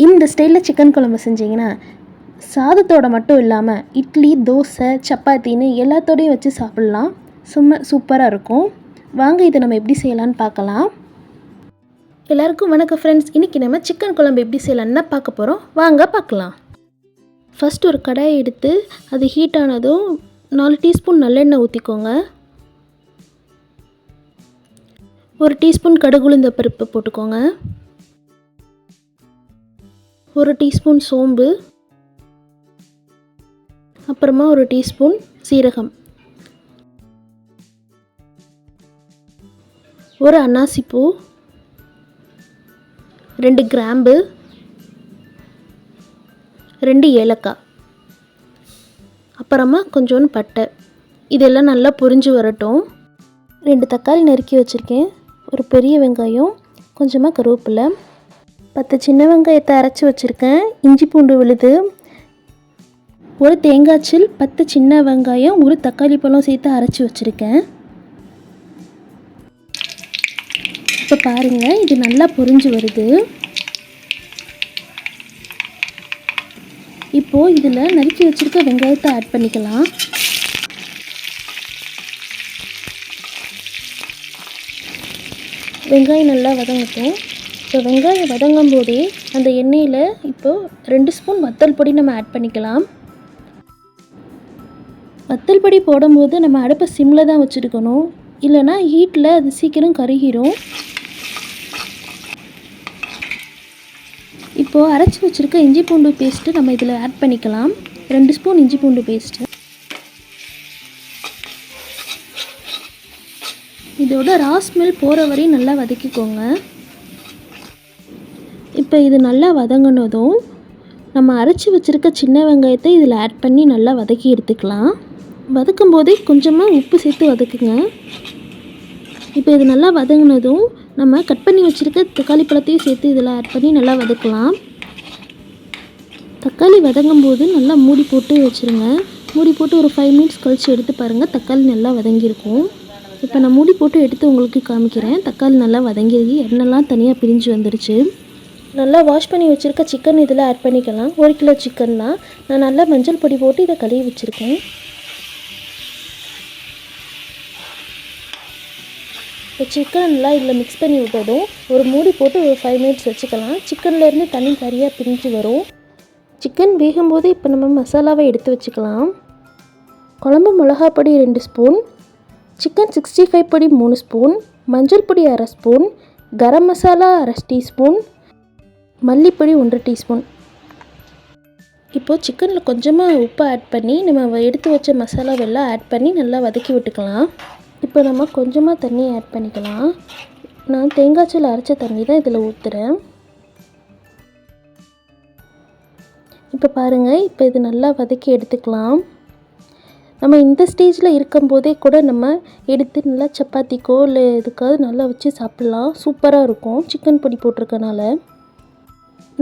இந்த ஸ்டைலில் சிக்கன் குழம்பு செஞ்சிங்கன்னா சாதத்தோடு மட்டும் இல்லாமல் இட்லி, தோசை, சப்பாத்தின்னு எல்லாத்தோடையும் வச்சு சாப்பிட்லாம். சூப்பராக இருக்கும். வாங்க இதை நம்ம எப்படி செய்யலான்னு பார்க்கலாம். எல்லாருக்கும் வணக்கம் ஃப்ரெண்ட்ஸ். இன்றைக்கி நம்ம சிக்கன் குழம்பு எப்படி செய்யலான்னு தான் பார்க்க போகிறோம். வாங்க பார்க்கலாம். ஃபஸ்ட் ஒரு கடாயை எடுத்து அது ஹீட் ஆனதும் 4 டீஸ்பூன் நல்லெண்ணெய் ஊற்றிக்கோங்க. 1 டீஸ்பூன் கடுகு உளுந்த பருப்பு போட்டுக்கோங்க. 1 டீஸ்பூன் சோம்பு, அப்புறமா 1 டீஸ்பூன் சீரகம், 1 அன்னாசிப்பூ, 2 கிராம்பு, 2 ஏலக்காய், அப்புறமா கொஞ்சோண்டு பட்டை. இதெல்லாம் நல்லா பொரிஞ்சு வரட்டும். 2 தக்காளி நறுக்கி வச்சுருக்கேன், ஒரு பெரிய வெங்காயம், கொஞ்சமாக கருவேப்பிலை, 10 சின்ன வெங்காயத்தை அரைச்சி வச்சுருக்கேன், இஞ்சி பூண்டு விழுது, ஒரு தேங்காய்ச்சில், 10 சின்ன வெங்காயம், ஒரு தக்காளி பழம் சேர்த்து அரைச்சி வச்சுருக்கேன். இப்போ பாருங்கள், இது நல்லா பொரிஞ்சு வருது. இப்போது இதில் நறுக்கி வச்சுருக்க வெங்காயத்தை ஆட் பண்ணிக்கலாம். வெங்காயம் நல்லா வதங்கட்டும். இப்போ வெங்காயம் வதங்கும் போதே அந்த எண்ணெயில் இப்போது 2 ஸ்பூன் வத்தல் பொடி நம்ம ஆட் பண்ணிக்கலாம். வத்தல் பொடி போடும்போது நம்ம அடுப்பை சிம்மில் தான் வச்சுருக்கணும், இல்லைனா ஹீட்டில் அது சீக்கிரம் கருகிரும். இப்போது அரைச்சி வச்சுருக்க இஞ்சி பூண்டு பேஸ்ட்டு நம்ம இதில் ஆட் பண்ணிக்கலாம். 2 ஸ்பூன் இஞ்சி பூண்டு பேஸ்ட்டு. இதோட ரா ஸ்மெல் போகிற வரையும் நல்லா வதக்கிக்கோங்க. இப்போ இது நல்லா வதங்கினதும் நம்ம அரைச்சி வச்சுருக்க சின்ன வெங்காயத்தை இதில் ஆட் பண்ணி நல்லா வதக்கி எடுத்துக்கலாம். வதக்கும் போதே கொஞ்சமாக உப்பு சேர்த்து வதக்குங்க. இப்போ இது நல்லா வதங்கினதும் நம்ம கட் பண்ணி வச்சுருக்க தக்காளி பழத்தையும் சேர்த்து இதில் ஆட் பண்ணி நல்லா வதக்கலாம். தக்காளி வதங்கும் போது நல்லா மூடி போட்டு வச்சுருங்க. மூடி போட்டு ஒரு 5 மினிட்ஸ் கழித்து எடுத்து பாருங்கள், தக்காளி நல்லா வதங்கியிருக்கும். இப்போ நான் மூடி போட்டு எடுத்து உங்களுக்கு காமிக்கிறேன். தக்காளி நல்லா வதங்கிருக்கு, எண்ணெய்லாம் தனியாக பிரிஞ்சு வந்துருச்சு. நல்லா வாஷ் பண்ணி வச்சுருக்க சிக்கன் இதில் ஆட் பண்ணிக்கலாம். 1 கிலோ சிக்கன் தான். நான் நல்லா மஞ்சள் பொடி போட்டு இதை கழுவி வச்சுருக்கேன். இப்போ சிக்கன் நல்லா இதில் மிக்ஸ் பண்ணி விட்டதும் ஒரு மூடி போட்டு ஒரு 5 மினிட்ஸ் வச்சுக்கலாம். சிக்கன்லேருந்து தண்ணி சரியாக பிரிஞ்சு வரும். சிக்கன் வேகும்போது இப்போ நம்ம மசாலாவை எடுத்து வச்சுக்கலாம். குழம்பு மிளகாப்பொடி 2 ஸ்பூன், சிக்கன் 65 பொடி 3 ஸ்பூன், மஞ்சள் பொடி 1/2 spoon, garam masala 1/2 teaspoon, மல்லிப்பொடி 1 teaspoon. இப்போது சிக்கனில் கொஞ்சமாக உப்பு ஆட் பண்ணி நம்ம எடுத்து வச்ச மசாலாவெல்லாம் ஆட் பண்ணி நல்லா வதக்கி விட்டுக்கலாம். இப்போ நம்ம கொஞ்சமாக தண்ணி ஆட் பண்ணிக்கலாம். நான் தேங்காய்ச்சல் அரைச்ச தண்ணி தான் இதில் ஊற்றுறேன். இப்போ பாருங்கள், இப்போ இது நல்லா வதக்கி எடுத்துக்கலாம். நம்ம இந்த ஸ்டேஜில் இருக்கும்போதே கூட நம்ம எடுத்து நல்லா சப்பாத்திக்கோ இல்லை எதுக்காவது நல்லா வச்சு சாப்பிட்லாம். சூப்பராக இருக்கும். சிக்கன் பொடி போட்டிருக்கனால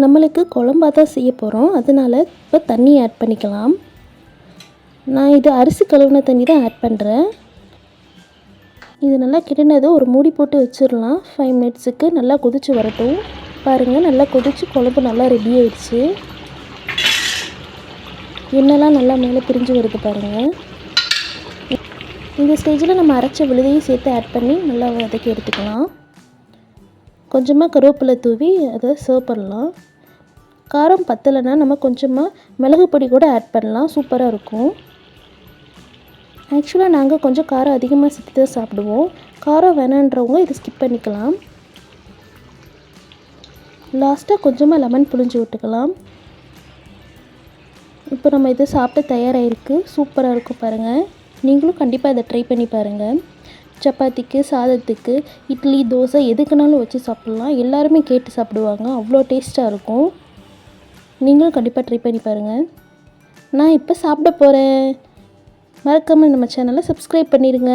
நம்மளுக்கு குழம்பா தான் செய்ய போகிறோம், அதனால் இப்போ தண்ணி ஆட் பண்ணிக்கலாம். நான் இது அரிசி கழுவின தண்ணி தான் ஆட் பண்ணுறேன். இது நல்லா கிட்டினது ஒரு மூடி போட்டு வச்சிடலாம். 5 மினிட்ஸுக்கு நல்லா கொதித்து வரட்டும். பாருங்கள், நல்லா கொதித்து குழம்பு நல்லா ரெடி ஆயிடுச்சு. எண்ணெய்லாம் நல்லா மேலே பிரிஞ்சு வருது பாருங்கள். இந்த ஸ்டேஜில் நம்ம அரைச்ச விழுதையும் சேர்த்து ஆட் பண்ணி நல்லா வதக்கி எடுத்துக்கலாம். கொஞ்சமாக கருவேப்பிலை தூவி அதை சர்வ் பண்ணலாம். காரம் பத்தலைன்னா நம்ம கொஞ்சமாக மிளகு பொடி கூட ஆட் பண்ணலாம். சூப்பராக இருக்கும். ஆக்சுவலாக நாங்கள் கொஞ்சம் காரம் அதிகமாக சேர்த்து தான் சாப்பிடுவோம். காரம் வேணான்றவங்க இதை ஸ்கிப் பண்ணிக்கலாம். லாஸ்ட்டாக கொஞ்சமாக லெமன் புழிஞ்சு விட்டுக்கலாம். இப்போ நம்ம இது சாப்பிட்டு தயாராகிருக்கு. சூப்பராக இருக்கும் பாருங்கள். நீங்களும் கண்டிப்பாக இதை ட்ரை பண்ணி பாருங்கள். சப்பாத்திக்கு, சாதத்துக்கு, இட்லி, தோசை எதுக்குனாலும் வச்சு சாப்பிட்லாம். எல்லாருமே கேட்டு சாப்பிடுவாங்க. அவ்வளோ டேஸ்ட்டாக இருக்கும். நீங்களும் கண்டிப்பாக ட்ரை பண்ணி பாருங்கள். நான் இப்போ சாப்பிட போகிறேன். மறக்காமல் நம்ம சேனலை சப்ஸ்கிரைப் பண்ணிடுங்க.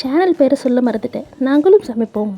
சேனல் பேரை சொல்ல மறந்துட்டேன். நாங்களும் சமைப்போம்.